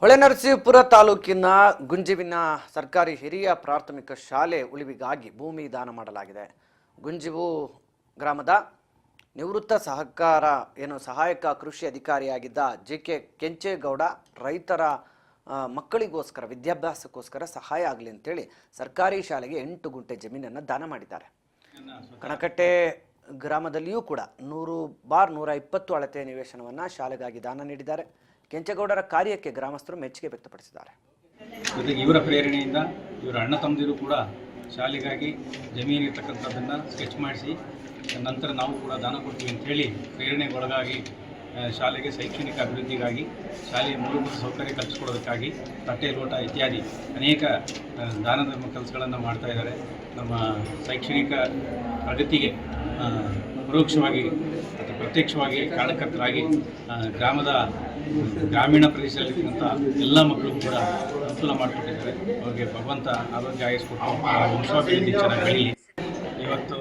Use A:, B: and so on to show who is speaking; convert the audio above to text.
A: ಹೊಳೆನರಸೀಪುರ ತಾಲೂಕಿನ ಗುಂಜಿವಿನ ಸರ್ಕಾರಿ ಹಿರಿಯ ಪ್ರಾಥಮಿಕ ಶಾಲೆ ಉಳಿವಿಗಾಗಿ ಭೂಮಿ ದಾನ ಮಾಡಲಾಗಿದೆ. ಗುಂಜಿವು ಗ್ರಾಮದ ನಿವೃತ್ತ ಸಹಾಯಕ ಕೃಷಿ ಅಧಿಕಾರಿಯಾಗಿದ್ದ ಜೆ.ಕೆ. ಕೆಂಚೇಗೌಡ ರೈತರ ಮಕ್ಕಳಿಗೋಸ್ಕರ ವಿದ್ಯಾಭ್ಯಾಸಕ್ಕೋಸ್ಕರ ಸಹಾಯ ಆಗಲಿ ಅಂತೇಳಿ ಸರ್ಕಾರಿ ಶಾಲೆಗೆ 8 ಗುಂಟೆ ಜಮೀನನ್ನು ದಾನ ಮಾಡಿದ್ದಾರೆ. ಕಣಕಟ್ಟೆ ಗ್ರಾಮದಲ್ಲಿಯೂ ಕೂಡ 100/120 ಅಳತೆಯ ನಿವೇಶನವನ್ನು ಶಾಲೆಗಾಗಿ ದಾನ ನೀಡಿದ್ದಾರೆ. ಕೆಂಚೇಗೌಡರ ಕಾರ್ಯಕ್ಕೆ ಗ್ರಾಮಸ್ಥರು ಮೆಚ್ಚುಗೆ ವ್ಯಕ್ತಪಡಿಸಿದ್ದಾರೆ.
B: ಜೊತೆಗೆ ಇವರ ಪ್ರೇರಣೆಯಿಂದ ಇವರ ಅಣ್ಣ ತಮ್ಮದಿರು ಕೂಡ ಶಾಲೆಗಾಗಿ ಜಮೀನು ಇರ್ತಕ್ಕಂಥದ್ದನ್ನು ಸ್ಕೆಚ್ ಮಾಡಿಸಿ ನಂತರ ನಾವು ಕೂಡ ದಾನ ಕೊಡ್ತೀವಿ ಅಂಥೇಳಿ ಪ್ರೇರಣೆಗೊಳಗಾಗಿ ಶಾಲೆಗೆ ಶೈಕ್ಷಣಿಕ ಅಭಿವೃದ್ಧಿಗಾಗಿ ಶಾಲೆಯ ಮೂಲಭೂತ ಸೌಕರ್ಯ ಕಲ್ಪಿಸ್ಕೊಡೋದಕ್ಕಾಗಿ ತಟ್ಟೆ ಲೋಟ ಇತ್ಯಾದಿ ಅನೇಕ ದಾನ ಧರ್ಮ ಕೆಲಸಗಳನ್ನು ಮಾಡ್ತಾ ಇದ್ದಾರೆ. ನಮ್ಮ ಶೈಕ್ಷಣಿಕ ಪ್ರಗತಿಗೆ ಪರೋಕ್ಷವಾಗಿ ಮತ್ತು ಪ್ರತ್ಯಕ್ಷವಾಗಿ ಕಾರಣಕರ್ತರಾಗಿ ಗ್ರಾಮೀಣ ಪ್ರದೇಶದಲ್ಲಿರ್ತಕ್ಕಂಥ ಎಲ್ಲ ಮಕ್ಕಳಿಗೂ ಕೂಡ ಅನುಕೂಲ ಮಾಡಿಕೊಟ್ಟಿದ್ದಾರೆ. ಅವರಿಗೆ ಭಗವಂತ ಆರೋಗ್ಯ ಆಯಸ್ಸು ಕೊಟ್ಟು ವಂಶಾಭಿವೃದ್ಧಿ ಚೆನ್ನಾಗಿ ಬೆಳೀಲಿ. ಇವತ್ತು